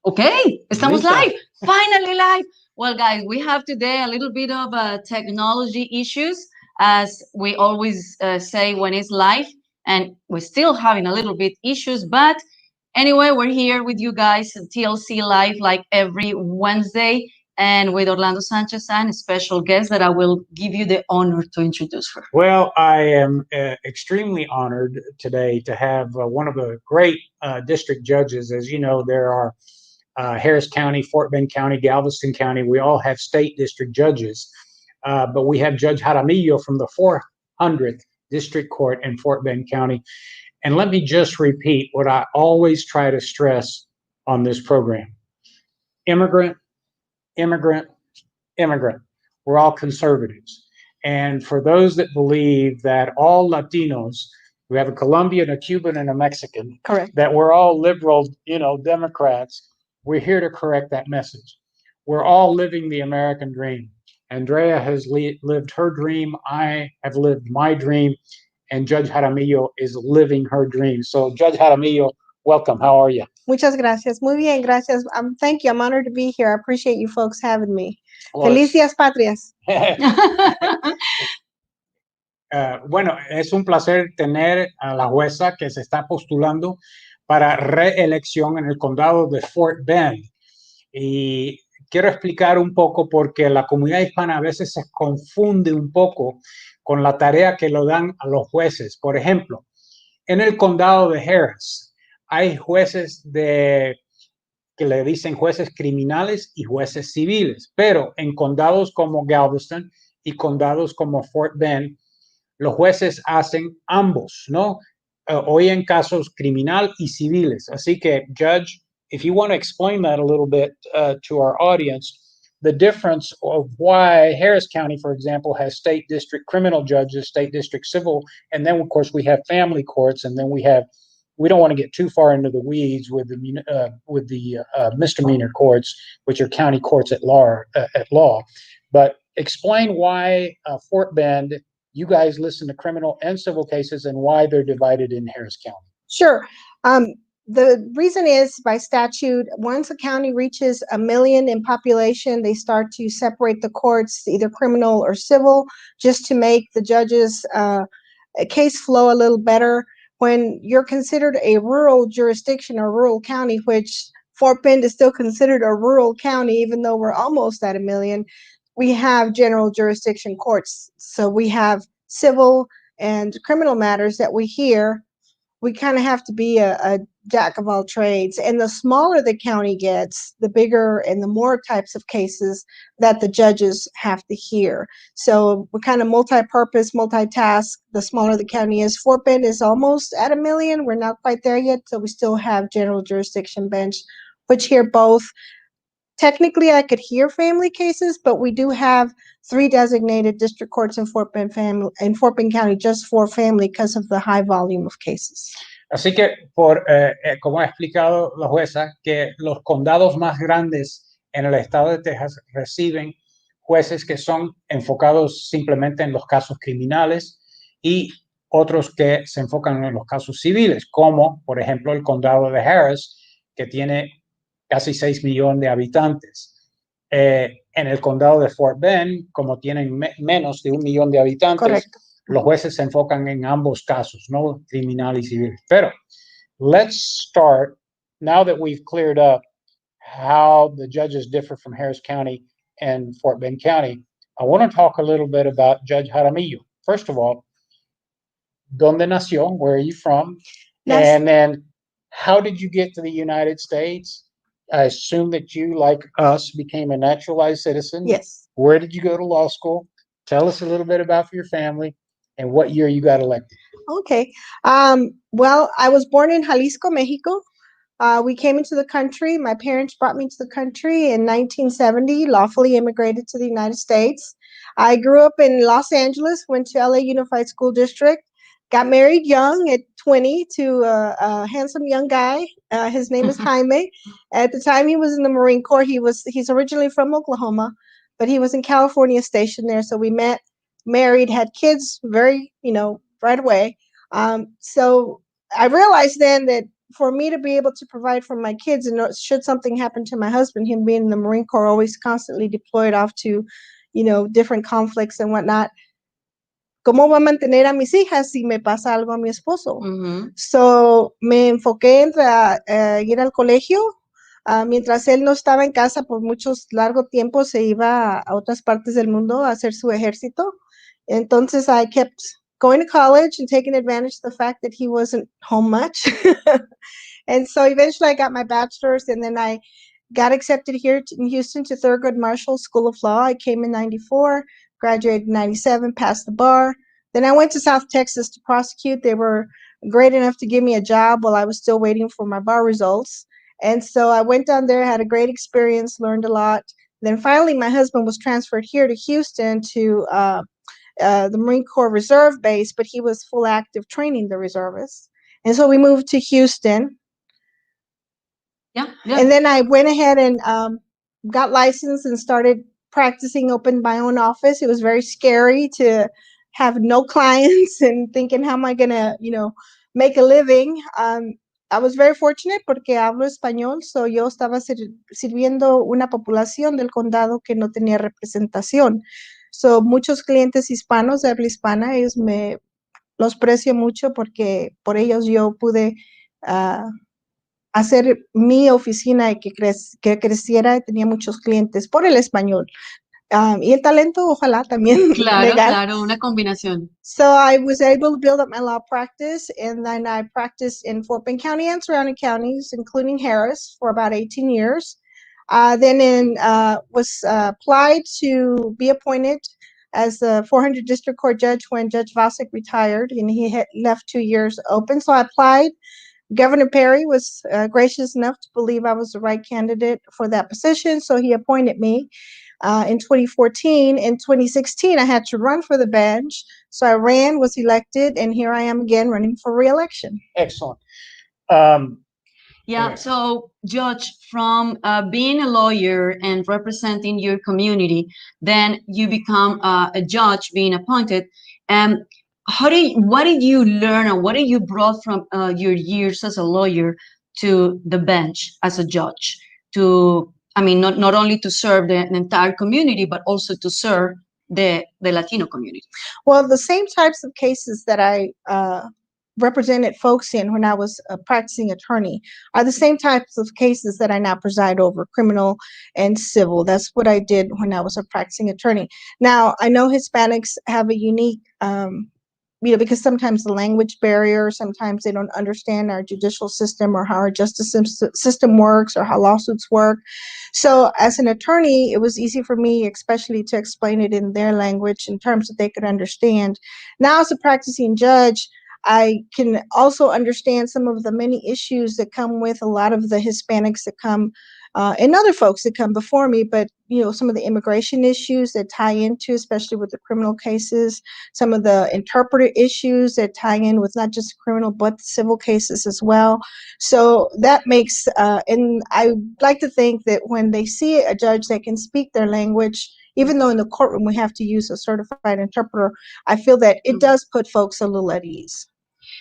Okay, estamos Lisa. live. Finally live. Well, guys, we have today a little bit of technology issues, as we always say when it's live, and we're still having a little bit issues. But anyway, we're here with you guys, TLC Live, like every Wednesday, and with Orlando Sanchez and a special guest that I will give you the honor to introduce her. Well, I am extremely honored today to have one of the great district judges. As you know, there are Harris County, Fort Bend County, Galveston County. We all have state district judges, but we have Judge Jaramillo from the 400th District Court in Fort Bend County. And let me just repeat what I always try to stress on this program: immigrant, immigrant, immigrant. We're all conservatives. And for those that believe that all Latinos, we have a Colombian, a Cuban, and a Mexican, Correct. that we're all liberal, Democrats, we're here to correct that message. We're all living the American dream. Andrea has lived her dream. I have lived my dream. And Judge Jaramillo is living her dream. So, Judge Jaramillo, welcome. How are you? Muchas gracias. Muy bien, gracias. Thank you. I'm honored to be here. I appreciate you folks having me. Well, Felicias Patrias. Bueno, es un placer tener a la jueza que se está postulando para reelección en el condado de Fort Bend. Y quiero explicar un poco porque la comunidad hispana a veces se confunde un poco con la tarea que lo dan a los jueces. Por ejemplo, en el condado de Harris hay jueces que le dicen jueces criminales y jueces civiles, pero en condados como Galveston y condados como Fort Bend, los jueces hacen ambos, ¿no? Oyen casos criminal y civiles. Así que, Judge, if you want to explain that a little bit to our audience, the difference of why Harris County, for example, has state district criminal judges, state district civil, and then, of course, we have family courts, and then we don't want to get too far into the weeds with the misdemeanor courts, which are county courts at law. But explain why Fort Bend, you guys listen to criminal and civil cases, and why they're divided in Harris County. Sure. The reason is by statute, once a county reaches 1 million in population, they start to separate the courts, either criminal or civil, just to make the judges' case flow a little better. When you're considered a rural jurisdiction or rural county, which Fort Bend is still considered a rural county, even though we're almost at 1 million, we have general jurisdiction courts. So we have civil and criminal matters that we hear. We kind of have to be a jack of all trades. And the smaller the county gets, the bigger and the more types of cases that the judges have to hear. So we're kind of multi-purpose, multitask. The smaller the county is. Fort Bend is almost at 1 million. We're not quite there yet. So we still have general jurisdiction bench, which hear both. Technically, I could hear family cases, but we do have 3 designated district courts in Fort Bend County just for family because of the high volume of cases. Así que, como ha explicado la jueza, que los condados más grandes en el estado de Texas reciben jueces que son enfocados simplemente en los casos criminales y otros que se enfocan en los casos civiles, como, por ejemplo, el condado de Harris, que tiene casi 6 millones de habitantes. En el condado de Fort Bend, como tienen menos de 1 millón de habitantes, Correcto. Los jueces se enfocan en ambos casos, ¿no? Criminal y civil. Pero let's start, now that we've cleared up how the judges differ from Harris County and Fort Bend County, I want to talk a little bit about Judge Jaramillo. First of all, ¿dónde nació? Where are you from? Yes. And then how did you get to the United States? I assume that you, like us, became a naturalized citizen. Yes. Where did you go to law school? Tell us a little bit about your family and what year you got elected. Okay. Well, I was born in Jalisco, Mexico. We came into the country. My parents brought me to the country in 1970, lawfully immigrated to the United States. I grew up in Los Angeles, went to LA Unified School District, got married young at 20 to a handsome young guy. His name is Jaime. At the time, he was in the Marine Corps. He's originally from Oklahoma, but he was in California stationed there. So we met, married, had kids very, right away. So I realized then that for me to be able to provide for my kids, and should something happen to my husband, him being in the Marine Corps, always constantly deployed off to, different conflicts and whatnot, ¿cómo voy a mantener a mis hijas si me pasa algo a mi esposo? So me enfoqué en ir al colegio. Mientras él no estaba en casa por muchos largos tiempos, se iba a otras partes del mundo a hacer su ejército. Entonces I kept going to college and taking advantage of the fact that he wasn't home much. And so eventually I got my bachelor's, and then I got accepted here in Houston to Thurgood Marshall School of Law. I came in 94, graduated in 97, passed the bar. Then I went to South Texas to prosecute. They were great enough to give me a job while I was still waiting for my bar results. And so I went down there, had a great experience, learned a lot. Then finally, my husband was transferred here to Houston to the Marine Corps Reserve Base, but he was full active training the reservists. And so we moved to Houston. Yeah. And then I went ahead and got licensed and started practicing, opened my own office. It was very scary to have no clients and thinking, how am I going to, make a living? I was very fortunate porque hablo español, so yo estaba sirviendo una población del condado que no tenía representación. So muchos clientes hispanos de habla hispana, ellos los precio mucho porque por ellos yo pude hacer mi oficina y que creciera, y tenía muchos clientes por el español. Y el talento, ojalá también legal. Claro, una combinación. So I was able to build up my law practice, and then I practiced in Fort Bend County and surrounding counties, including Harris, for about 18 years. Then was applied to be appointed as the 400 District Court judge when Judge Vasic retired, and he had left 2 years open. So I applied. Governor Perry was gracious enough to believe I was the right candidate for that position, so he appointed me in 2014. In 2016, I had to run for the bench, so I ran, was elected, and here I am again running for re-election. Excellent. Yeah, so Judge, from being a lawyer and representing your community, then you become a judge being appointed. What did you learn, or what did you brought from your years as a lawyer to the bench as a judge? Not only to serve the entire community, but also to serve the Latino community. Well, the same types of cases that I represented folks in when I was a practicing attorney are the same types of cases that I now preside over, criminal and civil. That's what I did when I was a practicing attorney. Now, I know Hispanics have a unique because sometimes the language barrier, sometimes they don't understand our judicial system or how our justice system works or how lawsuits work. So as an attorney, it was easy for me, especially to explain it in their language in terms that they could understand. Now, as a practicing judge, I can also understand some of the many issues that come with a lot of the Hispanics that come and other folks that come before me, but some of the immigration issues that tie into, especially with the criminal cases, some of the interpreter issues that tie in with not just criminal but the civil cases as well. So that makes, and I like to think that when they see a judge that can speak their language, even though in the courtroom we have to use a certified interpreter, I feel that it does put folks a little at ease.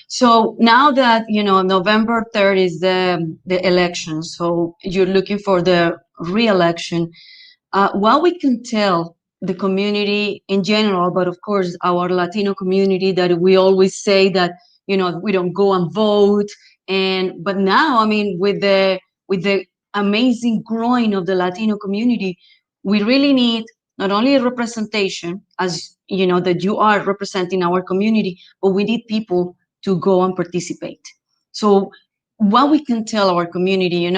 So now that, November 3rd is the election, so you're looking for the re-election, what we can tell the community in general, but of course our Latino community, that we always say that, we don't go and vote. But now, with the amazing growing of the Latino community, we really need not only a representation, as that you are representing our community, but we need people to go and participate. So what we can tell our community,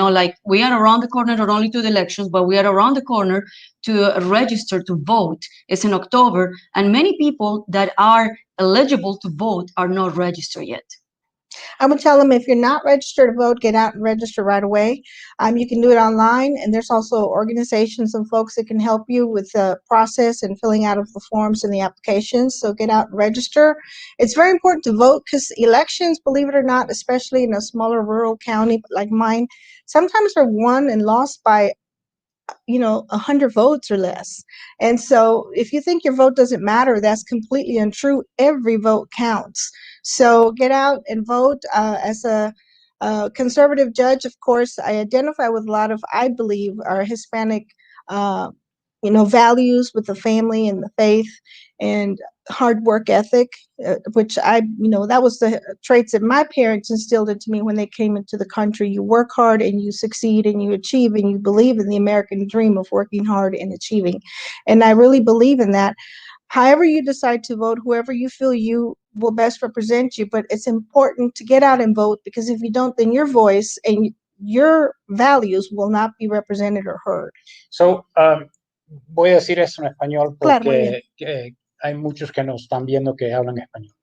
we are around the corner, not only to the elections, but we are around the corner to register to vote. It's in October, and many people that are eligible to vote are not registered yet. I would tell them, if you're not registered to vote, get out and register right away. You can do it online, and there's also organizations and folks that can help you with the process and filling out of the forms and the applications. So get out and register. It's very important to vote because elections, believe it or not, especially in a smaller rural county like mine, sometimes are won and lost by 100 votes or less. And so if you think your vote doesn't matter, that's completely untrue. Every vote counts. So get out and vote. As a Conservative judge, of course, I identify with a lot of, I believe, our Hispanic, uh, values with the family and the faith and hard work ethic, which that was the traits that my parents instilled into me when they came into the country. You work hard and you succeed and you achieve and you believe in the American dream of working hard and achieving. And I really believe in that. However you decide to vote, whoever you feel you will best represent you, but it's important to get out and vote, because if you don't, then your voice and your values will not be represented or heard. So, voy a decir eso en español Claro, muy bien. porque hay muchos que nos están viendo que hablan español.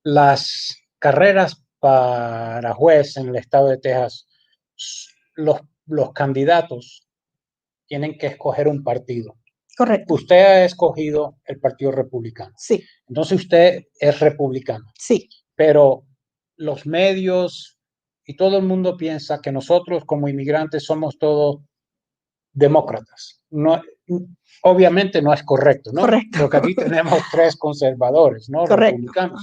Las carreras para juez en el estado de Texas, los candidatos tienen que escoger un partido. Correcto. Usted ha escogido el Partido Republicano. Sí. Entonces usted es republicano. Sí. Pero los medios y todo el mundo piensa que nosotros como inmigrantes somos todos demócratas. No, obviamente no es correcto, ¿no? Correcto. Porque aquí tenemos 3 conservadores, ¿no? Correcto. Republicanos.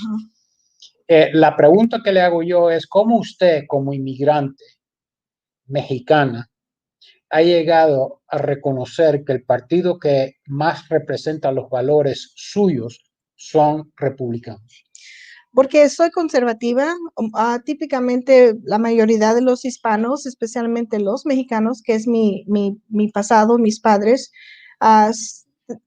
La pregunta que le hago yo es, ¿cómo usted como inmigrante mexicana ha llegado a reconocer que el partido que más representa los valores suyos son republicanos? Porque soy conservativa. Típicamente la mayoría de los hispanos, especialmente los mexicanos, que es mi pasado, mis padres,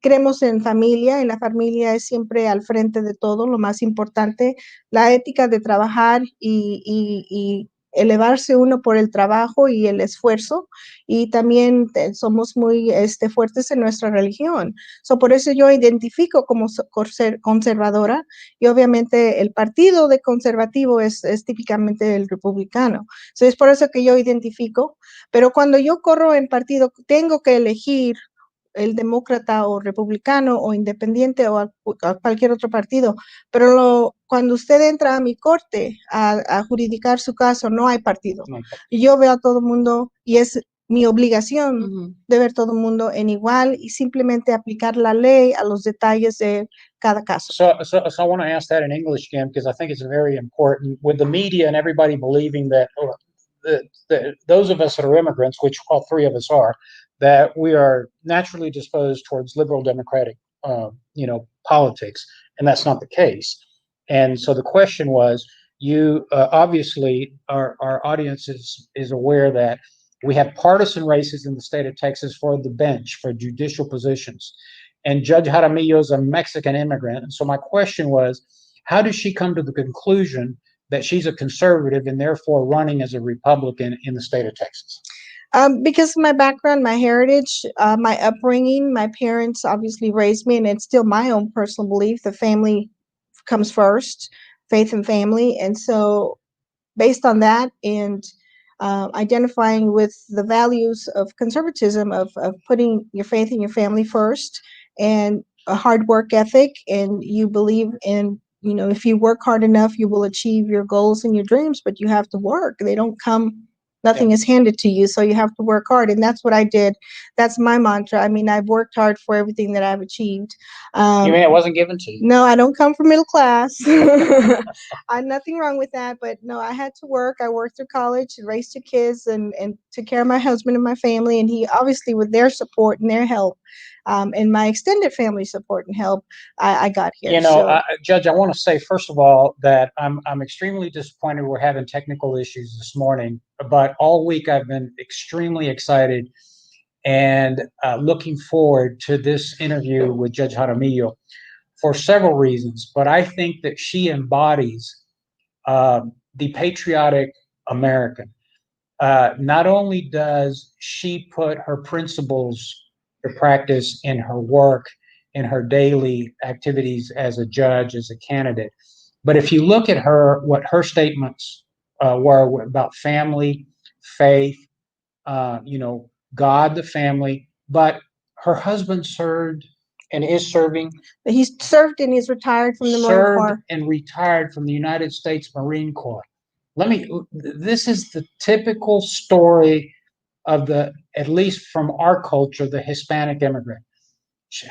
creemos en familia, y la familia es siempre al frente de todo, lo más importante, la ética de trabajar y elevarse uno por el trabajo y el esfuerzo, y también somos muy fuertes en nuestra religión. Por eso yo identifico como ser conservadora, y obviamente el partido de conservativo es típicamente el republicano. Es por eso que yo identifico, pero cuando yo corro en partido tengo que elegir el demócrata o republicano o independiente o a cualquier otro partido, pero cuando usted entra a mi corte a judicar su caso, no hay partido. No. Yo veo a todo el mundo y es mi obligación de ver todo el mundo en igual y simplemente aplicar la ley a los detalles de cada caso. So I want to ask that in English, Kim, because I think it's very important with the media and everybody believing that those of us that are immigrants, which all 3 of us are, that we are naturally disposed towards liberal democratic, politics, and that's not the case. And so the question was, you obviously our audience is aware that we have partisan races in the state of Texas for the bench, for judicial positions. And Judge Jaramillo is a Mexican immigrant. And so my question was, how did she come to the conclusion that she's a conservative and therefore running as a Republican in the state of Texas? Because of my background, my heritage, my upbringing, my parents obviously raised me, and it's still my own personal belief. The family comes first, faith and family. And so based on that and identifying with the values of conservatism, of putting your faith in your family first, and a hard work ethic, and you believe in, if you work hard enough, you will achieve your goals and your dreams, but you have to work. They don't come, nothing is handed to you, so you have to work hard. And that's what I did. That's my mantra. I mean, I've worked hard for everything that I've achieved. You mean it wasn't given to you? No, I don't come from middle class. Nothing wrong with that, but no, I had to work. I worked through college, raised 2 kids, and took care of my husband and my family. And he obviously, with their support and their help, and my extended family support and help, I got here. Judge, I want to say, first of all, that I'm extremely disappointed we're having technical issues this morning, but all week I've been extremely excited and looking forward to this interview with Judge Jaramillo for several reasons. But I think that she embodies the patriotic American. Not only does she put her principles to practice in her work, in her daily activities as a judge, as a candidate, but if you look at what her statements were about family, faith, God, the family, but her husband served and is serving. He's served and he's retired from the Marine Corps. Served and retired from the United States Marine Corps. This is the typical story of at least from our culture, the Hispanic immigrant.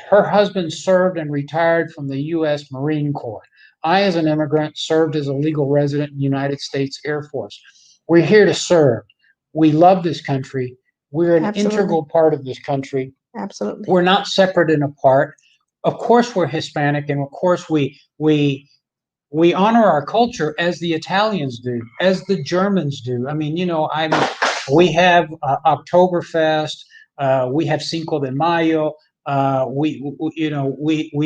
Her husband served and retired from the U.S. Marine Corps. I, as an immigrant, served as a legal resident in the United States Air Force. We're here to serve. We love this country. We're an Absolutely. integral part of this country. Absolutely. We're not separate and apart. Of course, we're Hispanic, and of course, we honor our culture as the Italians do, as the Germans do. I mean, we have Oktoberfest, we have Cinco de Mayo, we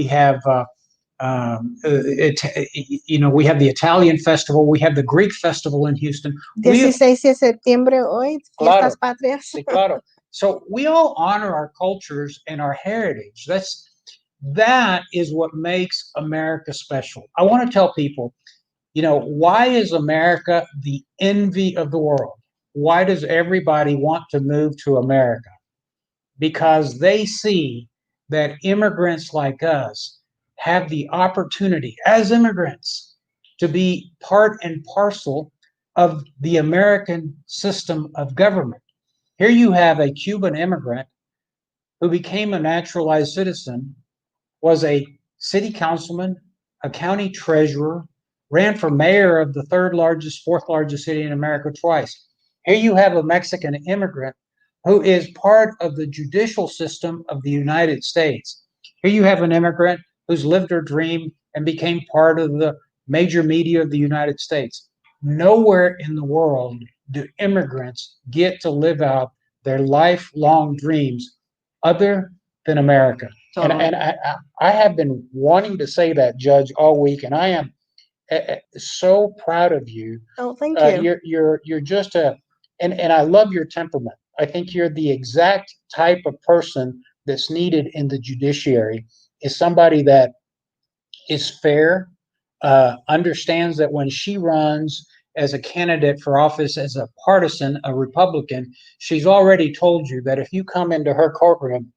have we have the Italian festival, we have the Greek festival in Houston. 16 de septiembre hoy, Claro. fiestas patrias. Sí, claro. So we all honor our cultures and our heritage. That is what makes America special. I want to tell people, why is America the envy of the world? Why does everybody want to move to America? Because they see that immigrants like us have the opportunity as immigrants to be part and parcel of the American system of government. Here you have a Cuban immigrant who became a naturalized citizen, was a city councilman, a county treasurer, ran for mayor of the fourth largest city in America twice. Here you have a Mexican immigrant who is part of the judicial system of the United States. Here you have an immigrant who's lived her dream and became part of the major media of the United States. Nowhere in the world do immigrants get to live out their lifelong dreams other than America. Totally. And I have been wanting to say that, Judge, all week, and I am so proud of you. Oh, thank you. You're just and I love your temperament. I think you're the exact type of person that's needed in the judiciary, is somebody that is fair, understands that when she runs as a candidate for office as a partisan, a Republican, she's already told you that if you come into her courtroom,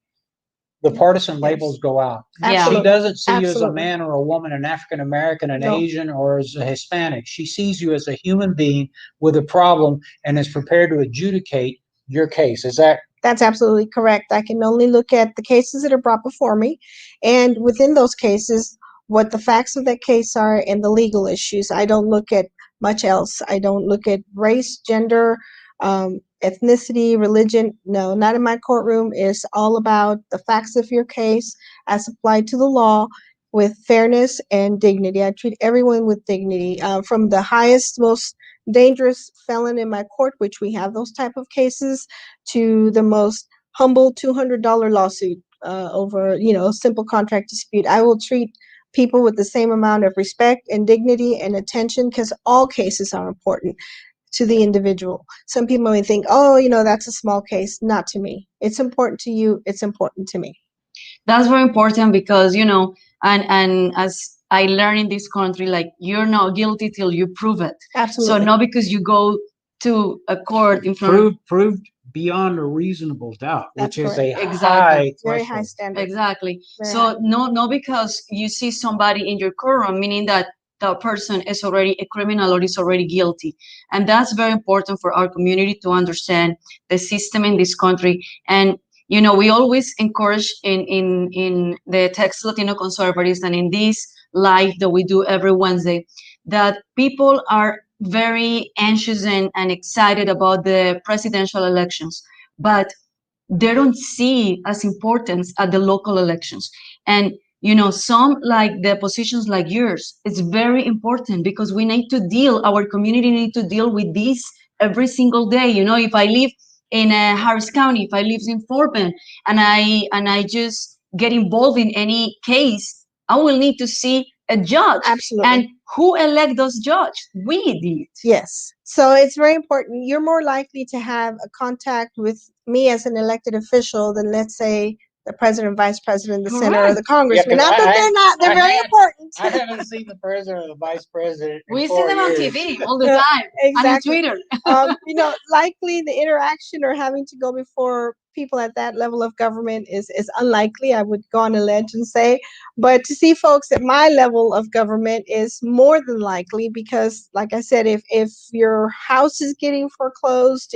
the partisan labels go out. Yeah. She doesn't see you as a Absolutely. man or a woman, an African American, an No. Asian, or as a Hispanic. She sees you as a human being with a problem and is prepared to adjudicate your case. Is that That's absolutely correct. I can only look at the cases that are brought before me, and within those cases, what the facts of that case are and the legal issues. I don't look at much else. I don't look at race, gender, ethnicity, religion. No, not in my courtroom. It's all about the facts of your case as applied to the law with fairness and dignity. I treat everyone with dignity, from the highest, most dangerous felon in my court, which we have those type of cases, to the most humble $200 lawsuit over, a simple contract dispute. I will treat people with the same amount of respect and dignity and attention, because all cases are important to the individual. Some people may think, oh, that's a small case. Not to me. It's important to you. It's important to me. That's very important because, and as I learned in this country, like, you're not guilty till you prove it. Absolutely. So not because you go to a court in front of proved beyond a reasonable doubt, That's which is correct. a Exactly. high Very high threshold. standard. exactly. Very So no because you see somebody in your courtroom, meaning that the person is already a criminal or is already guilty. And that's very important for our community to understand the system in this country. And we always encourage in the Texas Latino conservatives and in this live that we do every Wednesday, that people are very anxious and excited about the presidential elections, but they don't see as importance at the local elections. And some, like the positions like yours, it's very important because we need to our community need to deal with this every single day. If I live in Harris County, if I live in Fort Bend, and I just get involved in any case, I will need to see a judge. Absolutely. And who elect those judges? We did. Yes. So it's very important. You're more likely to have a contact with me as an elected official than, let's say, the president, vice president, the senator, or Correct. the congressman. 'cause Not that they're not. They're very important. I haven't seen the president or the vice president in We see 4 them on years. TV all the time and in Exactly. Twitter. Likely the interaction or having to go before people at that level of government is unlikely. I would go on a ledge and say, but to see folks at my level of government is more than likely because, like I said, if your house is getting foreclosed,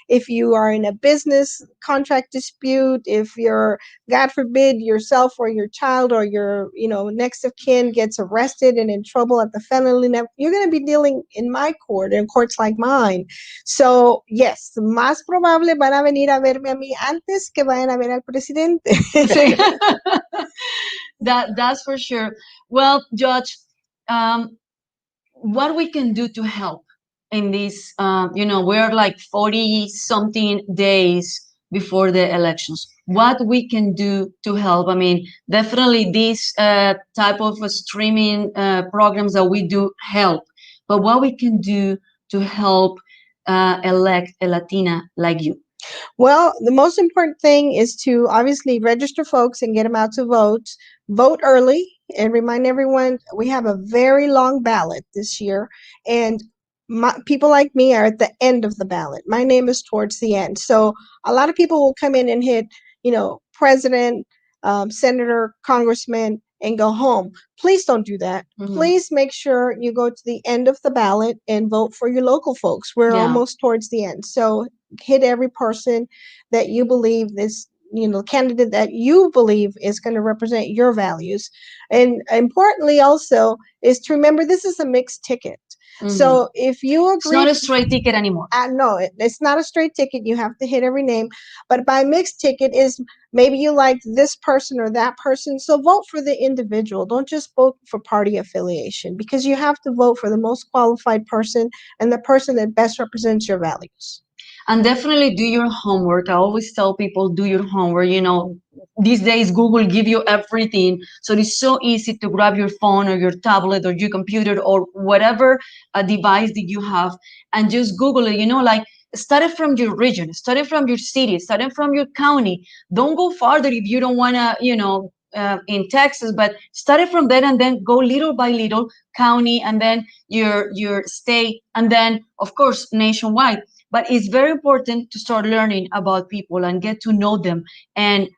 if you are in a business contract dispute, if you're, God forbid, yourself or your child or your next of kin gets arrested and in trouble at the felony level, you're going to be dealing in my court, in courts like mine. So, yes, más probable van a venir a verme a mí antes que vayan a ver al presidente. Sí. That's for sure. Well, Judge, um, what we can do to help in this, we're like 40 something days before the elections. What we can do to help? I mean, definitely these type of streaming programs that we do help, but what we can do to help elect a Latina like you? Well, the most important thing is to obviously register folks and get them out to vote. Vote early and remind everyone we have a very long ballot this year. And people like me are at the end of the ballot. My name is towards the end. So a lot of people will come in and hit, president, senator, congressman, and go home. Please don't do that. Mhm. Please make sure you go to the end of the ballot and vote for your local folks. We're Yeah. almost towards the end. So hit every person that you believe is, candidate that you believe is going to represent your values. And importantly also is to remember this is a mixed ticket. Mhm. So if you It's not agree, a straight ticket anymore. no, it's not a straight ticket. You have to hit every name. But by mixed ticket is maybe you like this person or that person. So vote for the individual. Don't just vote for party affiliation because you have to vote for the most qualified person and the person that best represents your values. And definitely do your homework. I always tell people do your homework. These days Google give you everything, so it's so easy to grab your phone or your tablet or your computer or whatever device that you have and just Google it. Like start it from your region, start it from your city, start it from your county. Don't go farther if you don't want to, in Texas, but start it from there and then go little by little, county and then your state and then of course nationwide. But it's very important to start learning about people and get to know them and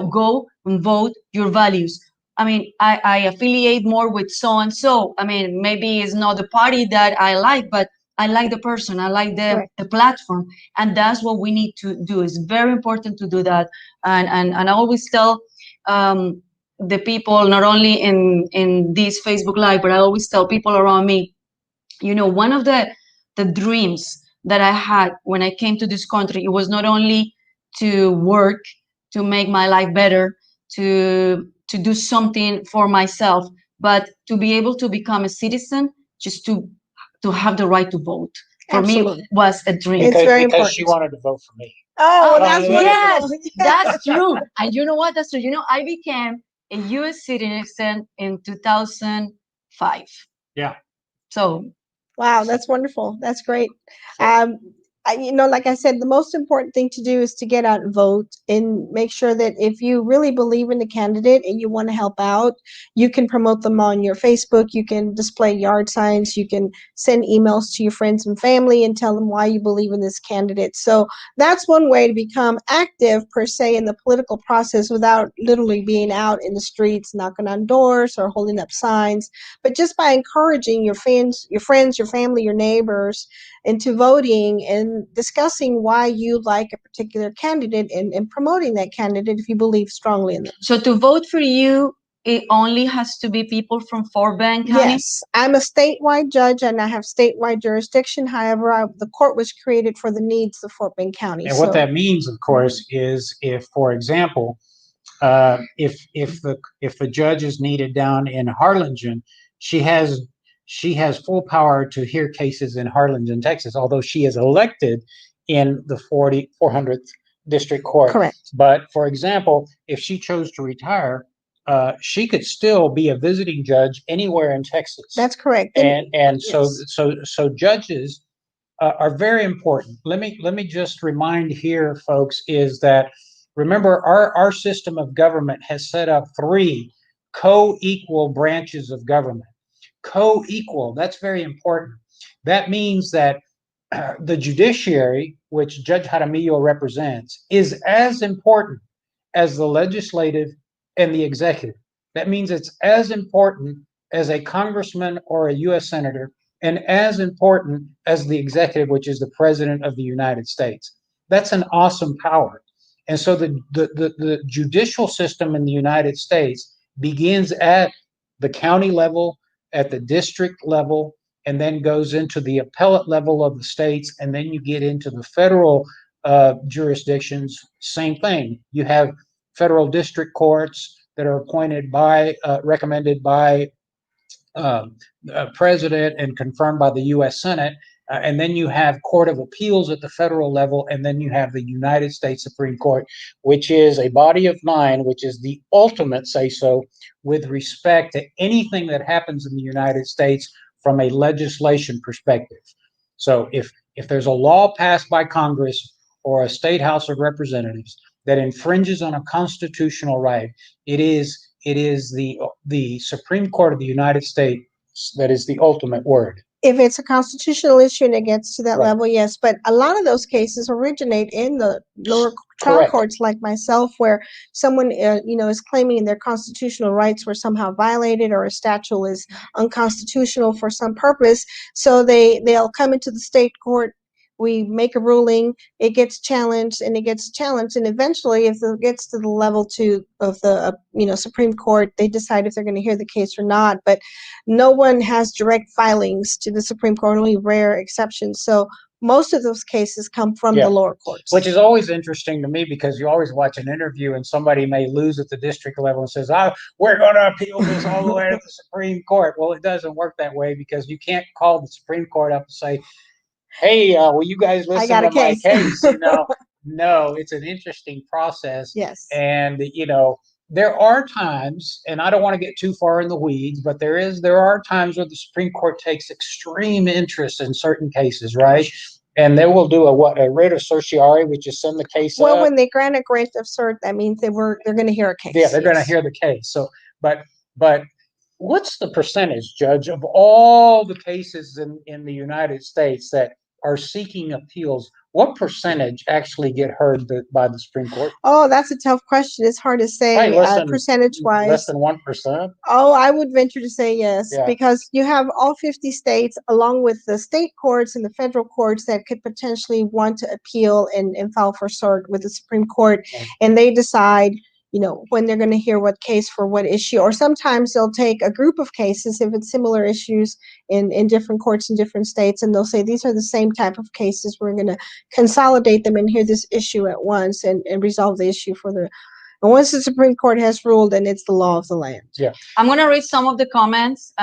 go and vote your values. I mean, I affiliate more with so and so. I mean, maybe it's not the party that I like, but I like the person, I like Right. the platform, and that's what we need to do. It's very important to do that. And I always tell the people, not only in this Facebook Live, but I always tell people around me, one of the dreams that I had when I came to this country, it was not only to work, to make my life better, to do something for myself, but to be able to become a citizen, just to have the right to vote. For me, Absolutely. was a dream. It's very Because she important. wanted to vote for me. Oh, Oh, that's yes, wonderful. that's true. And you know what? That's true. I became a U.S. citizen in 2005. Yeah. So Wow, that's wonderful. That's great. So- Like I said, the most important thing to do is to get out and vote and make sure that if you really believe in the candidate and you want to help out, you can promote them on your Facebook. You can display yard signs. You can send emails to your friends and family and tell them why you believe in this candidate. So that's one way to become active, per se, in the political process without literally being out in the streets, knocking on doors or holding up signs, but just by encouraging your friends, your family, your neighbors into voting and discussing why you like a particular candidate and promoting that candidate if you believe strongly in them. So to vote for you, it only has to be people from Fort Bend County? Yes, I'm a statewide judge and I have statewide jurisdiction. However, the court was created for the needs of Fort Bend County. And what that means, of course, is if, for example, if the judge is needed down in Harlingen, she has full power to hear cases in Harlingen, Texas, although she is elected in the 400th District Court. Correct. But for example, if she chose to retire, she could still be a visiting judge anywhere in Texas. That's correct. And so yes. so judges are very important. Let me just remind here, folks, is that remember our system of government has set up 3 co-equal branches of government. Co-equal, that's very important. That means that the judiciary which Judge Jaramillo represents, is as important as the legislative and the executive. That means it's as important as a congressman or a U.S. senator, and as important as the executive, which is the president of the United States. That's an awesome power. And so the judicial system in the United States begins at the county level, at the district level, and then goes into the appellate level of the states, and then you get into the federal jurisdictions. Same thing. You have federal district courts that are appointed by, recommended by president and confirmed by the U.S. Senate. And then you have Court of Appeals at the federal level, and then you have the United States Supreme Court, which is a body of nine, which is the ultimate say-so with respect to anything that happens in the United States from a legislation perspective. So if there's a law passed by Congress or a state House of Representatives that infringes on a constitutional right, it is the Supreme Court of the United States that is the ultimate word. If it's a constitutional issue and it gets to that Right. level, yes. But a lot of those cases originate in the lower trial Correct. courts, like myself, where someone, is claiming their constitutional rights were somehow violated, or a statute is unconstitutional for some purpose. So they'll come into the state court. We make a ruling, it gets challenged, and eventually, if it gets to the level of the Supreme Court, they decide if they're going to hear the case or not. But no one has direct filings to the Supreme Court, only rare exceptions. So most of those cases come from the lower courts. Which is always interesting to me, because you always watch an interview and somebody may lose at the district level and says, we're going to appeal this all the way to the Supreme Court. Well, it doesn't work that way, because you can't call the Supreme Court up and say, hey, will you guys listen to my case? No, it's an interesting process. Yes. And, there are times, and I don't want to get too far in the weeds, but there are times where the Supreme Court takes extreme interest in certain cases, right? And they will do a writ of certiorari, which is send the case up. Well, when they grant a grant of cert, that means they're going to hear a case. Yeah, they're going to hear the case. So, but what's the percentage, Judge, of all the cases in the United States that are seeking appeals? What percentage actually get heard by the Supreme Court? Oh, that's a tough question. It's hard to say percentage-wise. Less than 1%? Oh, I would venture to say yes, Yeah. Because you have all 50 states, along with the state courts and the federal courts, that could potentially want to appeal and file for cert with the Supreme Court. Yeah. And they decide, when they're going to hear what case for what issue. Or sometimes they'll take a group of cases, if it's similar issues in different courts in different states, and they'll say, these are the same type of cases. We're going to consolidate them and hear this issue at once and resolve the issue and once the Supreme Court has ruled, then it's the law of the land. Yeah. I'm going to read some of the comments.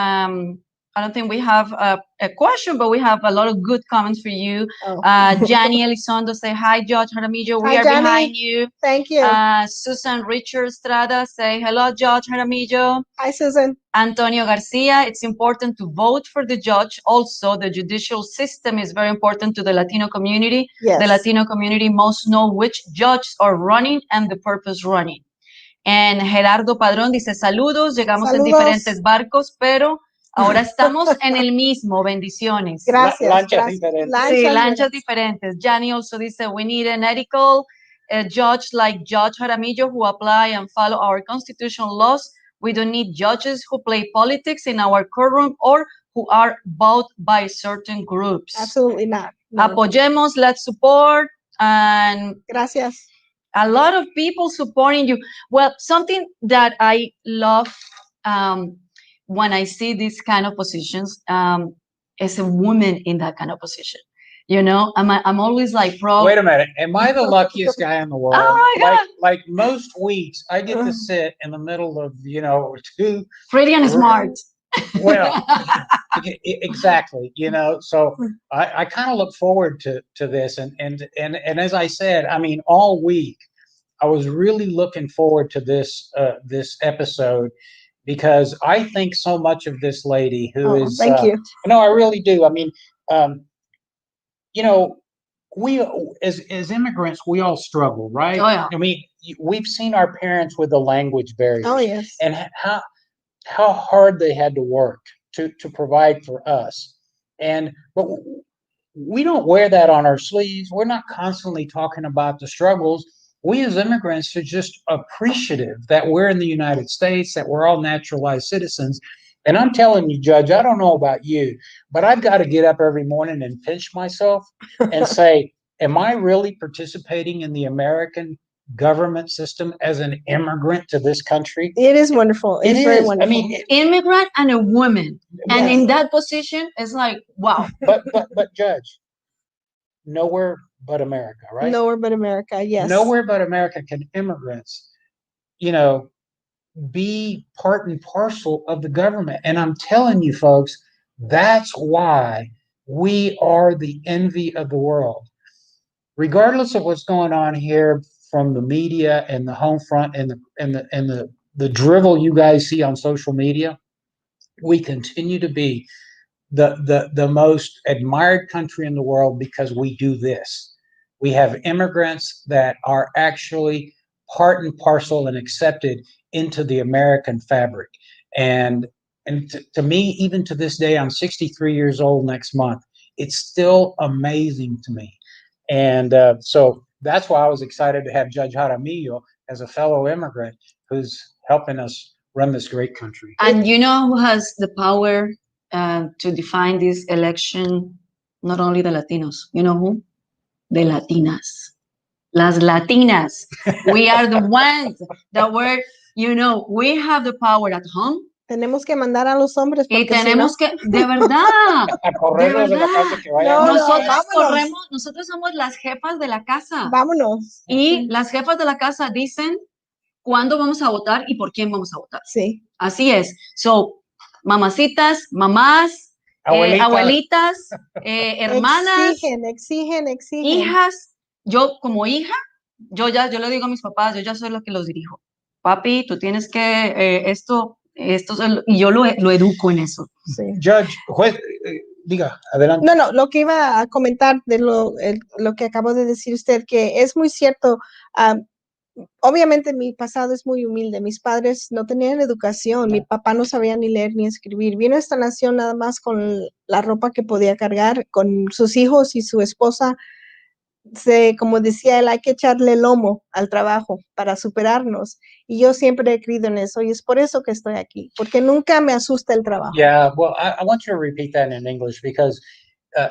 I don't think we have a question, but we have a lot of good comments for you. Oh. Gianni Elizondo say, hi, Judge Jaramillo. We Hi, are Gianni. behind you. Thank you. Susan Richard Strada say, hello, Judge Jaramillo. Hi, Susan. Antonio Garcia, it's important to vote for the judge. Also, the judicial system is very important to the Latino community. Yes. The Latino community must know which judges are running and the purpose running. And Gerardo Padrón dice, saludos, llegamos en diferentes barcos, pero ahora estamos en el mismo. Bendiciones. Gracias. Lanchas diferentes. Sí, lanchas diferentes. Gianni also dice, we need an ethical judge like Judge Jaramillo who apply and follow our constitutional laws. We don't need judges who play politics in our courtroom or who are bought by certain groups. Absolutely not. No. Apoyemos, let's support. And gracias. A lot of people supporting you. Well, something that I love when I see these kind of positions is a woman in that kind of position. I'm always like, wait a minute. Am I the luckiest guy in the world? Oh my God. Like most weeks, I get to sit in the middle of, two. Pretty and smart. Well, exactly. So I kind of look forward to this. And as I said, I mean, all week, I was really looking forward to this episode, because I think so much of this lady who is. Thank you. No, I really do. I mean, we as immigrants, we all struggle, right? Oh, yeah. I mean, we've seen our parents with the language barriers. Oh, yes. And how hard they had to work to provide for us. But we don't wear that on our sleeves. We're not constantly talking about the struggles. We as immigrants are just appreciative that we're in the United States, that we're all naturalized citizens. And I'm telling you, Judge, I don't know about you, but I've got to get up every morning and pinch myself and say, am I really participating in the American government system as an immigrant to this country? It is wonderful. It It's very is. I wonderful. mean, Immigrant and a woman, and Yes. in that position, it's like wow. but Judge, nowhere but America, right? Nowhere but America. Yes. Nowhere but America can immigrants, you know, be part and parcel of the government. And I'm telling you, folks, that's why we are the envy of the world. Regardless of what's going on here from the media and the home front and the drivel you guys see on social media, we continue to be the most admired country in the world because we do this. We have immigrants that are actually part and parcel and accepted into the American fabric. And to me, even to this day, I'm 63 years old next month. It's still amazing to me. And so that's why I was excited to have Judge Jaramillo as a fellow immigrant who's helping us run this great country. And you know who has the power to define this election? Not only the Latinos. You know who? The Latinas. Las Latinas. We are the ones that were, we have the power at home. Tenemos que mandar a los hombres Y porque si no, tenemos que, de verdad, A correrlos de la casa que vayan. No, no, nosotros vámonos. corremos, nosotros somos las jefas de la casa. vámonos. Y las jefas de la casa dicen cuándo vamos a votar y por quién vamos a votar. Sí. Así es. So, mamacitas, mamás, abuelitas, hermanas, Exigen. hijas. Yo como hija, yo le digo a mis papás, yo ya soy lo que los dirijo. Papi, tú tienes que esto, y yo lo educo en eso. Sí. Judge, juez, diga, adelante. No, lo que iba a comentar de lo que acabó de decir usted, que es muy cierto. Obviamente mi pasado es muy humilde. Mis padres no tenían educación. Mi papá no sabía ni leer ni escribir. Vino a esta nación nada más con la ropa que podía cargar, con sus hijos y su esposa. Como decía él, hay que echarle lomo al trabajo para superarnos. Y yo siempre he creído en eso y es por eso que estoy aquí, porque nunca me asusta el trabajo. Yeah, well, I want you to repeat that in English because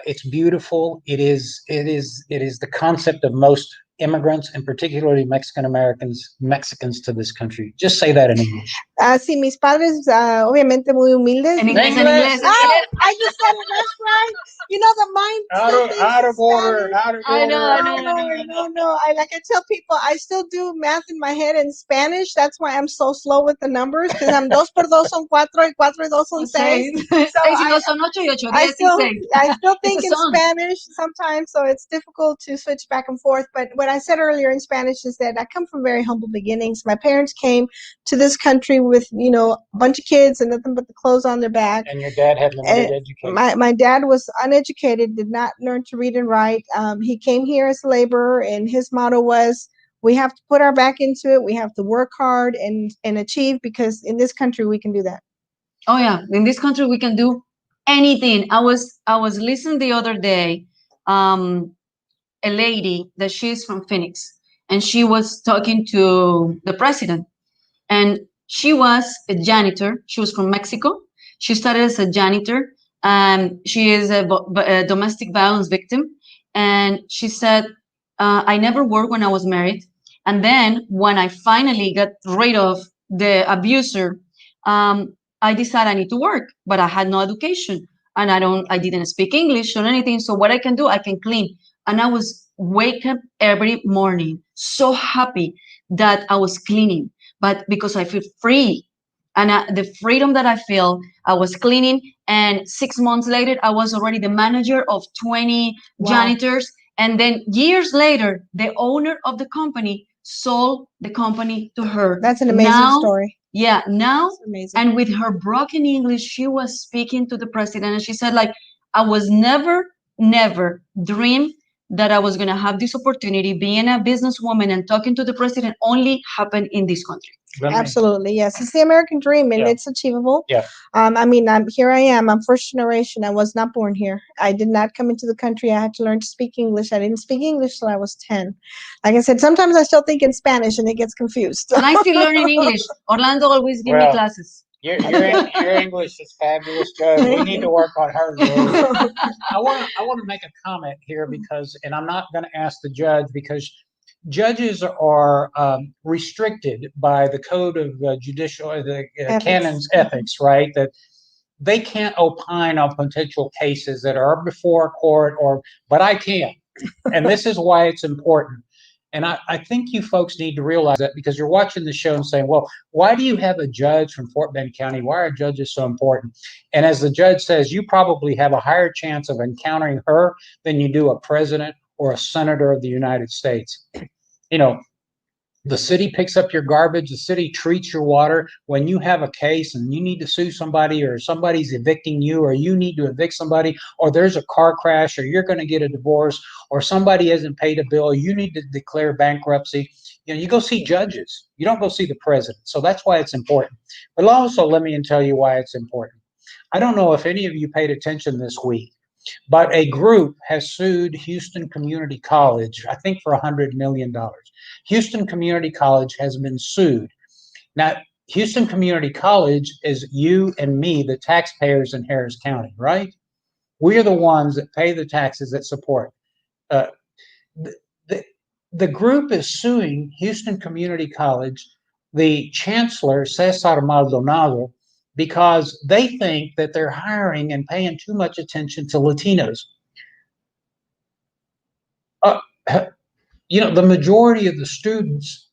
it's beautiful. It is the concept of most immigrants and particularly Mexicans to this country. Just say that in English. Sí, mis padres, obviamente muy humildes. En inglés. I just said it, that's right. You know, the mind. Out of order. I know. No. Like I tell people, I still do math in my head in Spanish. That's why I'm so slow with the numbers, because I'm 2 por 2 son 4 y 4 y 2 son 6. So 6 y 2 son 8 y 8, 10 I still think in Son. Spanish sometimes, so it's difficult to switch back and forth. But what I said earlier in Spanish is that I come from very humble beginnings. My parents came to this country with, a bunch of kids and nothing but the clothes on their back. And your dad had limited education. My dad was uneducated, did not learn to read and write. He came here as a laborer, and his motto was, we have to put our back into it. We have to work hard and achieve, because in this country we can do that. Oh yeah, in this country we can do anything. I was listening the other day, a lady that she's from Phoenix, and she was talking to the president, and she was a janitor. She was from Mexico. She started as a janitor, and she is a domestic violence victim. And she said, I never worked when I was married. And then when I finally got rid of the abuser, I decided I need to work, but I had no education, and I didn't speak English or anything. So what I can do, I can clean. And I was wake up every morning so happy that I was cleaning, but because I feel free. And the freedom that I feel, I was cleaning, and 6 months later, I was already the manager of 20 janitors. And then years later, the owner of the company sold the company to her. That's an amazing story. Yeah, now, Amazing. and with her broken English, she was speaking to the president, and she said, like, I was never dream that I was going to have this opportunity, being a businesswoman and talking to the president, only happened in this country. Absolutely, yes. It's the American dream, and Yeah. it's achievable. Yeah. I mean, here I am. I'm first generation. I was not born here. I did not come into the country. I had to learn to speak English. I didn't speak English till I was 10. Like I said, sometimes I still think in Spanish, and it gets confused. And I still learning English. Orlando always give me Well, classes. Your English is fabulous, Judge. We need to work on hers. I want to make a comment here because, and I'm not going to ask the judge because judges are restricted by the code of judicial, the canons ethics, right? That they can't opine on potential cases that are before court, but I can, and this is why it's important. And I think you folks need to realize that because you're watching the show and saying, well, why do you have a judge from Fort Bend County? Why are judges so important? And as the judge says, you probably have a higher chance of encountering her than you do a president or a senator of the United States. You know, the city picks up your garbage. The city treats your water. When you have a case and you need to sue somebody or somebody's evicting you or you need to evict somebody or there's a car crash or you're going to get a divorce or somebody hasn't paid a bill, you need to declare bankruptcy. You know, you go see judges. You don't go see the president. So that's why it's important. But also let me tell you why it's important. I don't know if any of you paid attention this week, but a group has sued Houston Community College, I think for $100 million. Houston Community College has been sued. Now, Houston Community College is you and me, the taxpayers in Harris County, right? We are the ones that pay the taxes that support. Uh, the, the group is suing Houston Community College, the chancellor, Cesar Maldonado, because they think that they're hiring and paying too much attention to Latinos. You know, the majority of the students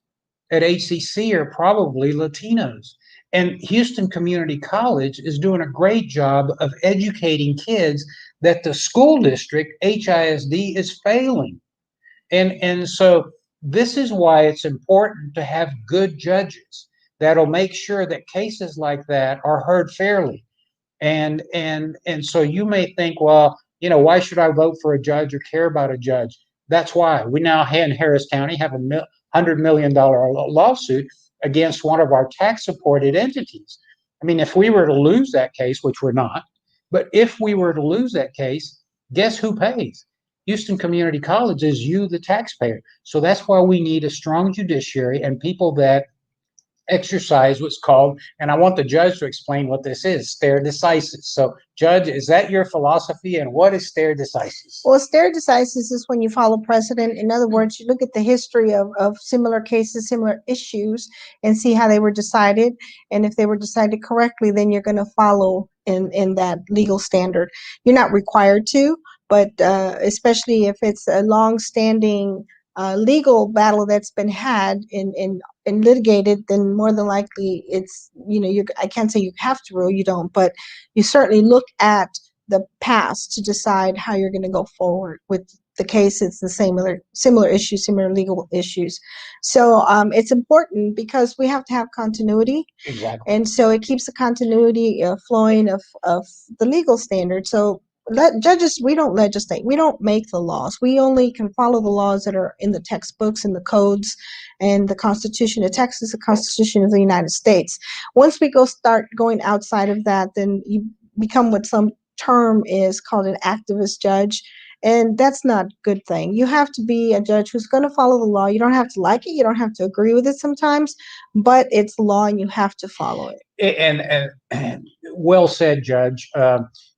at HCC are probably Latinos. And Houston Community College is doing a great job of educating kids that the school district, HISD, is failing. And so this is why it's important to have good judges that'll make sure that cases like that are heard fairly. And so you may think, well, you know, why should I vote for a judge or care about a judge? That's why we now in Harris County have $100 million lawsuit against one of our tax supported entities. I mean, if we were to lose that case, which we're not, but if we were to lose that case, guess who pays? Houston Community College is you, the taxpayer. So that's why we need a strong judiciary and people that exercise what's called, and I want the judge to explain what this is, stare decisis. So, Judge, is that your philosophy, and what is stare decisis? Well, stare decisis is when you follow precedent. In other words, you look at the history of similar cases, similar issues, and see how they were decided. And if they were decided correctly, then you're going to follow in that legal standard. You're not required to, but especially if it's a long-standing legal battle that's been had and litigated, then more than likely it's, you know, I can't say you have to rule, you don't, but you certainly look at the past to decide how you're going to go forward with the case. It's the similar issues, similar legal issues. So it's important because we have to have continuity. Exactly. And so it keeps the continuity flowing of the legal standard. So judges, we don't legislate. We don't make the laws. We only can follow the laws that are in the textbooks and the codes and the Constitution. The text is the Constitution of the United States. Once we start going outside of that, then you become what some term is called an activist judge. And that's not a good thing. You have to be a judge who's going to follow the law. You don't have to like it. You don't have to agree with it sometimes, but it's law and you have to follow it. And well said, Judge.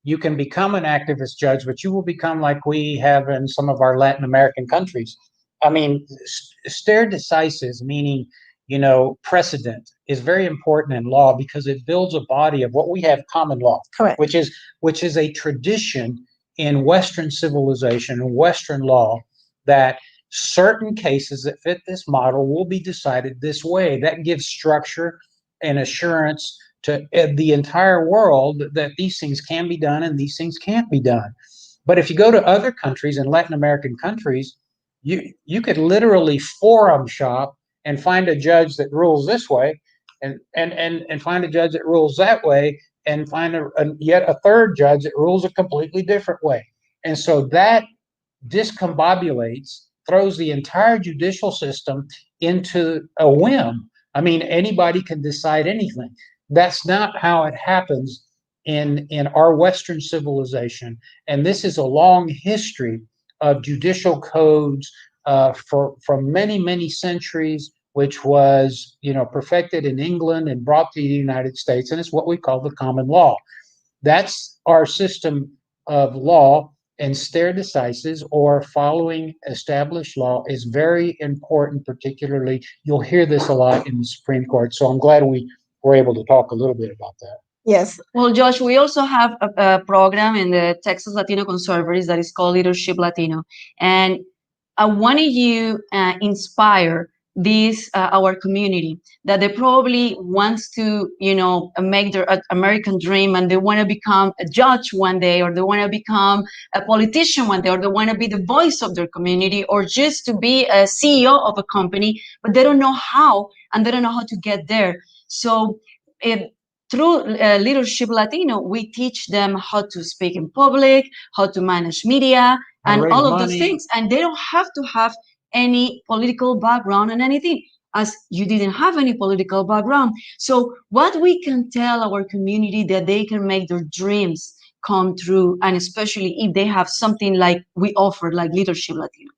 You can become an activist judge, but you will become like we have in some of our Latin American countries. I mean, stare decisis, meaning, you know, precedent, is very important in law because it builds a body of what we have common law. Correct. which is a tradition in Western civilization and Western law that certain cases that fit this model will be decided this way. That gives structure and assurance to the entire world that these things can be done and these things can't be done. But if you go to other countries, in Latin American countries, you could literally forum shop and find a judge that rules this way and find a judge that rules that way and find yet a third judge that rules a completely different way. And so that discombobulates, throws the entire judicial system into a whim. I mean, anybody can decide anything. That's not how it happens in our Western civilization. And this is a long history of judicial codes for many, many centuries, which was, perfected in England and brought to the United States. And it's what we call the common law. That's our system of law, and stare decisis, or following established law, is very important. Particularly, you'll hear this a lot in the Supreme Court. So I'm glad we were able to talk a little bit about that. Yes. Well, Josh, we also have a program in the Texas Latino Conservatives that is called Leadership Latino. And I wanted you inspire this our community that they probably wants to make their American dream, and they want to become a judge one day, or they want to become a politician one day, or they want to be the voice of their community, or just to be a CEO of a company, but they don't know how, and they don't know how to get there. So through Leadership Latino, we teach them how to speak in public, how to manage media, and all of those things. And they don't have to have any political background and anything, as you didn't have any political background. So what we can tell our community that they can make their dreams come true, and especially if they have something like we offer, like Leadership Latino.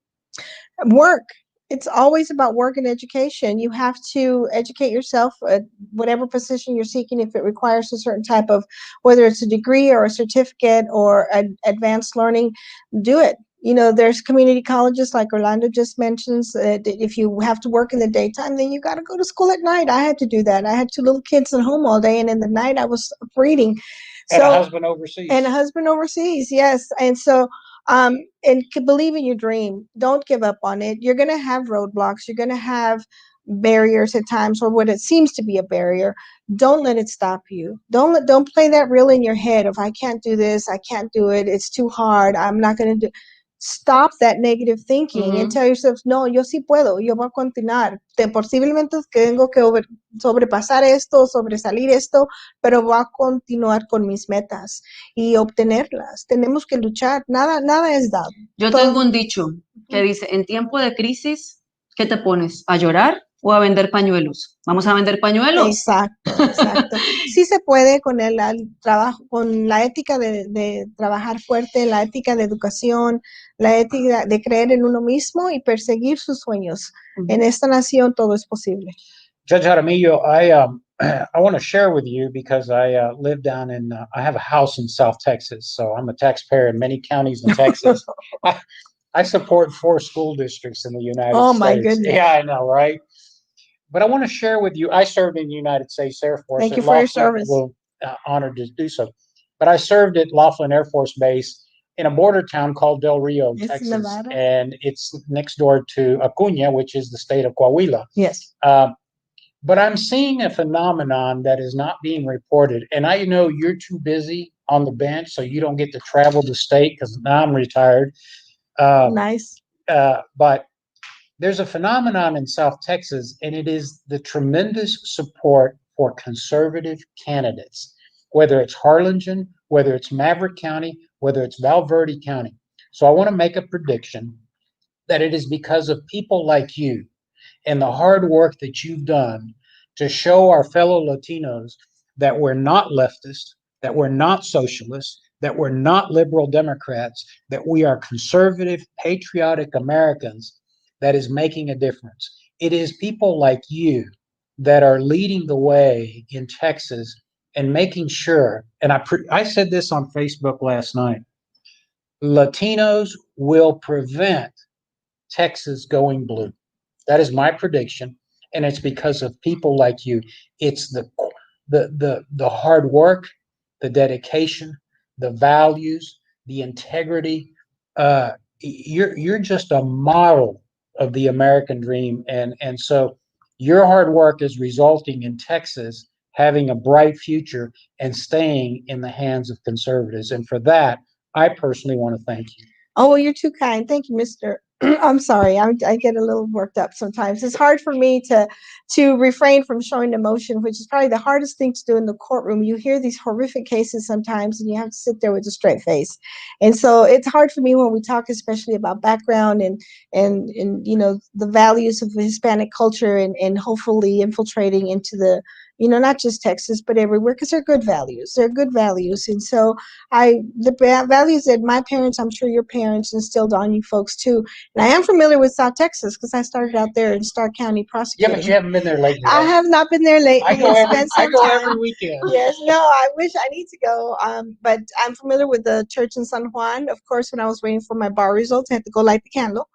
Work. It's always about work and education. You have to educate yourself at whatever position you're seeking. If it requires a certain type of, whether it's a degree or a certificate or advanced learning, do it. There's community colleges like Orlando just mentions. If you have to work in the daytime, then you got to go to school at night. I had to do that. I had 2 little kids at home all day, and in the night I was reading. And a husband overseas. And a husband overseas, yes. And so, and believe in your dream. Don't give up on it. You're going to have roadblocks. You're going to have barriers at times, or what it seems to be a barrier. Don't let it stop you. Don't play that reel in your head of, I can't do this. I can't do it. It's too hard. I'm not going to do. Stop that negative thinking and tell yourself, no, yo sí puedo, yo voy a continuar. Posiblemente tengo que sobrepasar esto, sobresalir esto, pero voy a continuar con mis metas y obtenerlas. Tenemos que luchar, nada es dado. Yo tengo un dicho que dice, en tiempo de crisis, ¿qué te pones? ¿A llorar o a vender pañuelos? ¿Vamos a vender pañuelos? Exacto. Sí se puede con el trabajo, con la ética de trabajar fuerte, la ética de educación, la ética de creer en uno mismo y perseguir sus sueños. En esta nación todo es posible. Judge Jaramillo, I want to share with you, because I live down in, I have a house in South Texas, so I'm a taxpayer in many counties in Texas. I support 4 school districts in the United States. Oh my goodness. Yeah, I know, right? But I want to share with you, I served in the United States Air Force. Thank you for your service. Well, honored to do so. But I served at Laughlin Air Force Base in a border town called Del Rio, Texas. Nevada? And it's next door to Acuña, which is the state of Coahuila. Yes. But I'm seeing a phenomenon that is not being reported. And I know you're too busy on the bench, so you don't get to travel the state, because now I'm retired. Nice. But there's a phenomenon in South Texas, and it is the tremendous support for conservative candidates, whether it's Harlingen, whether it's Maverick County, whether it's Val Verde County. So I want to make a prediction that it is because of people like you and the hard work that you've done to show our fellow Latinos that we're not leftist, that we're not socialists, that we're not liberal Democrats, that we are conservative, patriotic Americans, that is making a difference. It is people like you that are leading the way in Texas and making sure, and I said this on Facebook last night, Latinos will prevent Texas going blue. That is my prediction, and it's because of people like you. It's the hard work, the dedication, the values, the integrity. You're just a model of the American dream, and so your hard work is resulting in Texas having a bright future and staying in the hands of conservatives. And for that, I personally want to thank you. Oh, well, you're too kind. Thank you, Mr. I'm sorry. I get a little worked up sometimes. It's hard for me to refrain from showing emotion, which is probably the hardest thing to do in the courtroom. You hear these horrific cases sometimes, and you have to sit there with a straight face. And so it's hard for me when we talk, especially about background and the values of the Hispanic culture and hopefully infiltrating into the not just Texas but everywhere, because they're good values. They're good values, and so values that my parents, I'm sure your parents instilled on you folks too. And I am familiar with South Texas because I started out there in Stark County Yeah, but prosecuting. you haven't been there lately, I right? have not been there lately. I go every weekend. Yes, no, I wish I need to go. But I'm familiar with the church in San Juan. Of course, when I was waiting for my bar results, I had to go light the candle.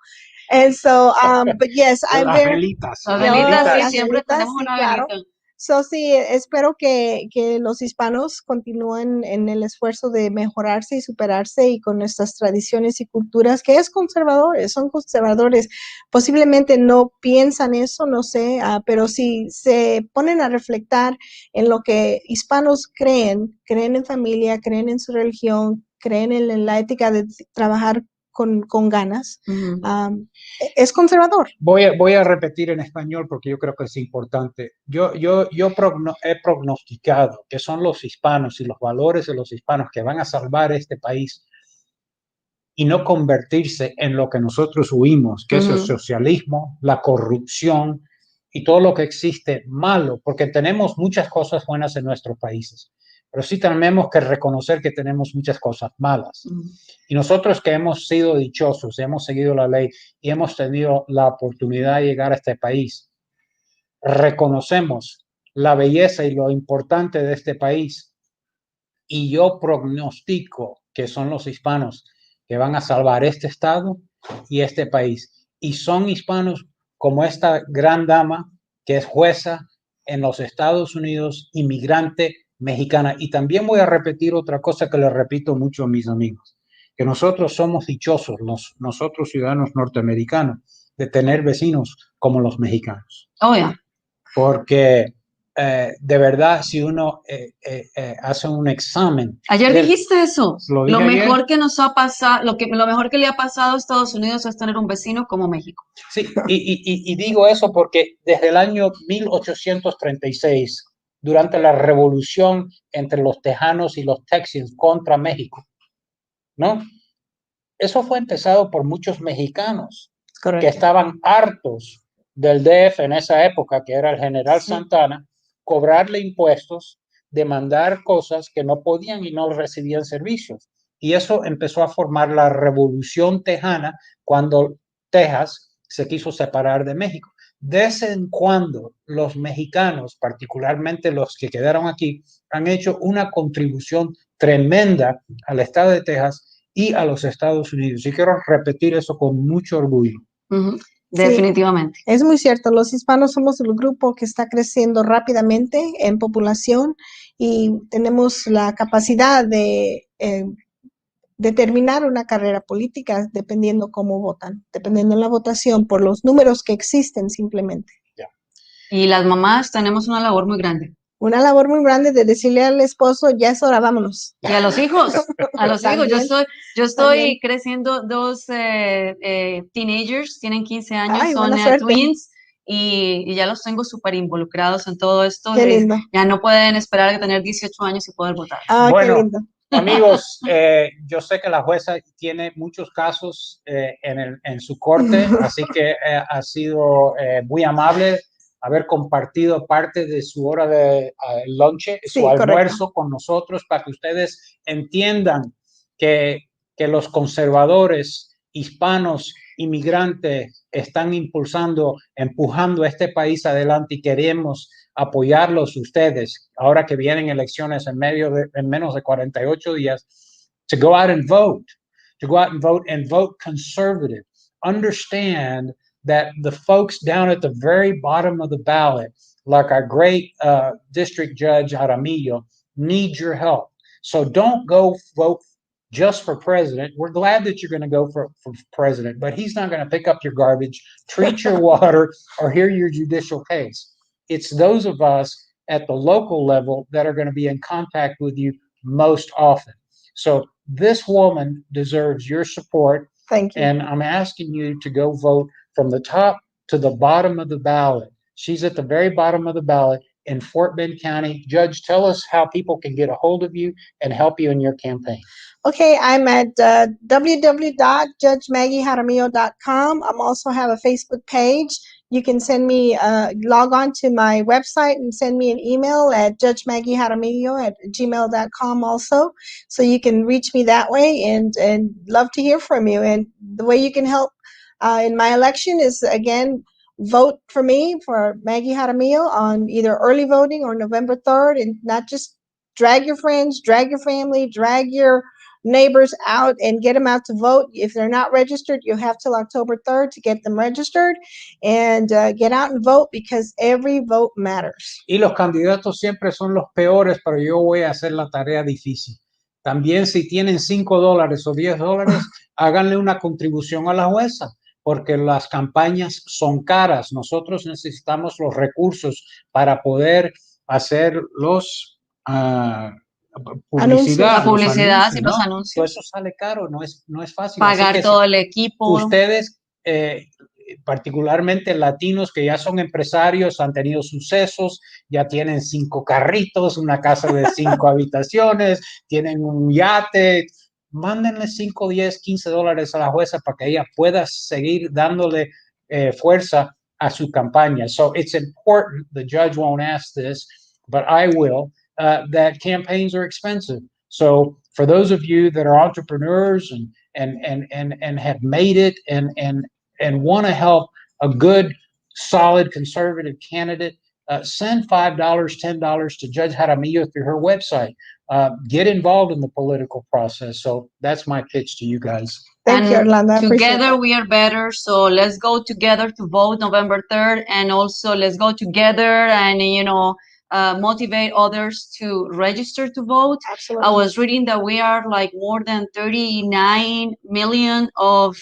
And so, but yes, I'm Las very. velitas, Las las velitas, sí, Las velitas. siempre velitas, tenemos sí, una claro. velita. So, sí, espero que los hispanos continúen en el esfuerzo de mejorarse y superarse y con nuestras tradiciones y culturas, que son conservadores. Posiblemente no piensan eso, no sé, pero si se ponen a reflectar en lo que hispanos creen en familia, creen en su religión, creen en la ética de trabajar con ganas, es conservador. Voy a repetir en español porque yo creo que es importante. He prognosticado que son los hispanos y los valores de los hispanos que van a salvar este país y no convertirse en lo que nosotros huimos, que es el socialismo, la corrupción y todo lo que existe malo, porque tenemos muchas cosas buenas en nuestros países, pero sí tenemos que reconocer que tenemos muchas cosas malas. Y nosotros que hemos sido dichosos, hemos seguido la ley y hemos tenido la oportunidad de llegar a este país, reconocemos la belleza y lo importante de este país. Y yo prognostico que son los hispanos que van a salvar este estado y este país. Y son hispanos como esta gran dama que es jueza en los Estados Unidos, inmigrante mexicana. Y también voy a repetir otra cosa que le repito mucho a mis amigos, que nosotros somos dichosos, nosotros ciudadanos norteamericanos, de tener vecinos como los mexicanos. Oh, yeah. Porque de verdad, si uno hace un examen. Ayer dijiste eso. Lo mejor ayer. que nos ha pasado, lo mejor que le ha pasado a Estados Unidos es tener un vecino como México. Sí, y digo eso porque desde el año 1836, durante la revolución entre los tejanos y los texans contra México, ¿no? Eso fue empezado por muchos mexicanos. Correcto. Que estaban hartos del DF en esa época, que era el general Santana, cobrarle impuestos, demandar cosas que no podían y no recibían servicios. Y eso empezó a formar la revolución tejana cuando Texas se quiso separar de México. De vez en cuando los mexicanos, particularmente los que quedaron aquí, han hecho una contribución tremenda al estado de Texas y a los Estados Unidos. Y quiero repetir eso con mucho orgullo. Definitivamente. Sí, es muy cierto. Los hispanos somos el grupo que está creciendo rápidamente en población y tenemos la capacidad de determinar una carrera política dependiendo cómo votan, dependiendo de la votación, por los números que existen simplemente. Yeah. Y las mamás tenemos una labor muy grande. Una labor muy grande de decirle al esposo, ya es hora, vámonos. Y a los hijos, yo estoy creciendo dos teenagers, tienen 15 años, Ay, son buena suerte. twins, y ya los tengo súper involucrados en todo esto. Qué lindo. Ya no pueden esperar a tener 18 años y poder votar. Ah, bueno, qué lindo. Amigos, yo sé que la jueza tiene muchos casos en su corte, así que ha sido muy amable haber compartido parte de su hora de lunch, Sí, su almuerzo correcto. con nosotros, para que ustedes entiendan que los conservadores hispanos inmigrantes están empujando a este país adelante y queremos apoyarlos ustedes ahora que vienen elecciones en menos de 48 días, to go out and vote and vote conservative. Understand that the folks down at the very bottom of the ballot, like our great district judge Jaramillo, need your help. So don't go vote just for president. We're glad that you're going to go for president, but he's not going to pick up your garbage, treat your water, or hear your judicial case. It's those of us at the local level that are going to be in contact with you most often. So this woman deserves your support. Thank you. And I'm asking you to go vote from the top to the bottom of the ballot. She's at the very bottom of the ballot in Fort Bend County. Judge, tell us how people can get a hold of you and help you in your campaign. Okay, I'm at www.judgemaggiejjaramillo.com. I'm also have a Facebook page. You can send me, log on to my website and send me an email at judgemaggiejjaramillo@gmail.com also. So you can reach me that way and love to hear from you. And the way you can help in my election is, again, vote for me, for Maggie Jaramillo, on either early voting or November 3rd, and not just drag your friends, drag your family, drag your neighbors out and get them out to vote. If they're not registered, you have till October 3rd to get them registered, and get out and vote, because every vote matters. Y los candidatos siempre son los peores, pero yo voy a hacer la tarea difícil. También si tienen $5 o $10, háganle una contribución a la jueza, porque las campañas son caras. Nosotros necesitamos los recursos para poder hacer los publicidad, La publicidad, anuncios, y ¿no? los Todo anuncios. eso sale caro, no es fácil. Así Pagar que todo el equipo. ustedes, particularmente latinos que ya son empresarios, han tenido sucesos, ya tienen 5 carritos, una casa de 5 habitaciones, tienen un yate, mándenle 5, 10, $15 a la jueza para que ella pueda seguir dándole fuerza a su campaña. So it's important, the judge won't ask this, but I will, that campaigns are expensive. So for those of you that are entrepreneurs and have made it and want to help a good, solid conservative candidate, send $5, $10 to Judge Jaramillo through her website. Get involved in the political process. So that's my pitch to you guys. Thank you, Orlando. I appreciate Together that. we are better. So let's go together to vote November 3rd, and also let's go together and motivate others to register to vote. Absolutely. I was reading that we are like more than 39 million of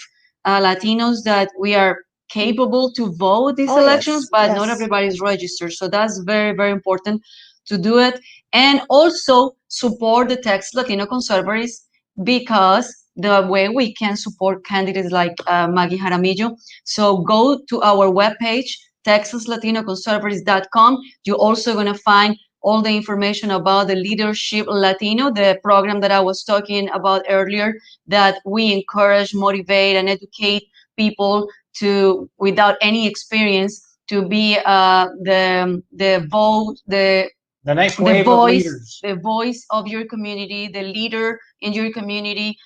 Latinos that we are capable to vote these Oh, yes, elections, but not yes. everybody is registered. So that's very, very important to do it. And also support the Texas Latino Conservatives, because the way we can support candidates like Maggie Jaramillo. So go to our webpage, texaslaTinoConservatives.com. You're also going to find all the information about the Leadership Latino, the program that I was talking about earlier, that we encourage, motivate, and educate people to, without any experience, to be the vote, the next wave of leaders. The voice of your community, the leader in your community.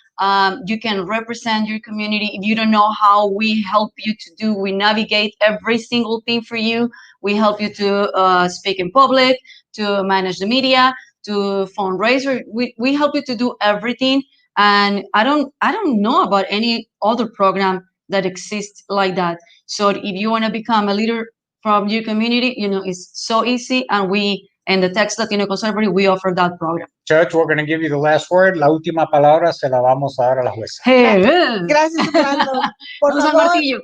You can represent your community. If you don't know how, we help you to do. We navigate every single thing for you. We help you to speak in public, to manage the media, to fundraiser. We help you to do everything. And I don't know about any other program that exists like that. So if you want to become a leader from your community, it's so easy, and we in the Texas Latino Conservative, we offer that program. Judge, we're going to give you the last word. La última palabra se la vamos a dar a la jueza. Gracias, Orlando. Por Vamos al favor, martillo.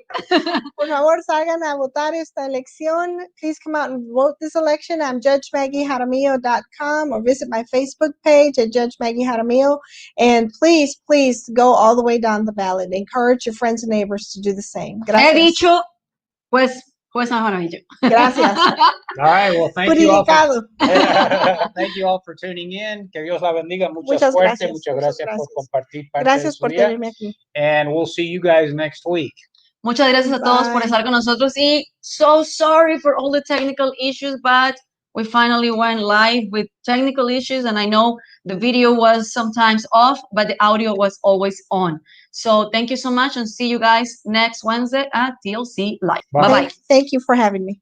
por favor, salgan a votar esta elección. Please come out and vote this election. I'm JudgeMaggieJaramillo.com, or visit my Facebook page at Judge Maggie Jaramillo. And please, please go all the way down the ballot. Encourage your friends and neighbors to do the same. Gracias. He dicho, pues Jaramillo. Gracias. All right, well, thank you all. Purificado. Thank you all for tuning in. Que Dios la bendiga. Muchas Suerte. gracias. Muchas gracias por compartir parte Gracias de su por día. tenerme aquí. And we'll see you guys next week. Muchas gracias a todos por estar con nosotros. Y so sorry for all the technical issues, but we finally went live with technical issues, and I know the video was sometimes off, but the audio was always on. So thank you so much, and see you guys next Wednesday at TLC Live. Bye-bye. Thank you for having me.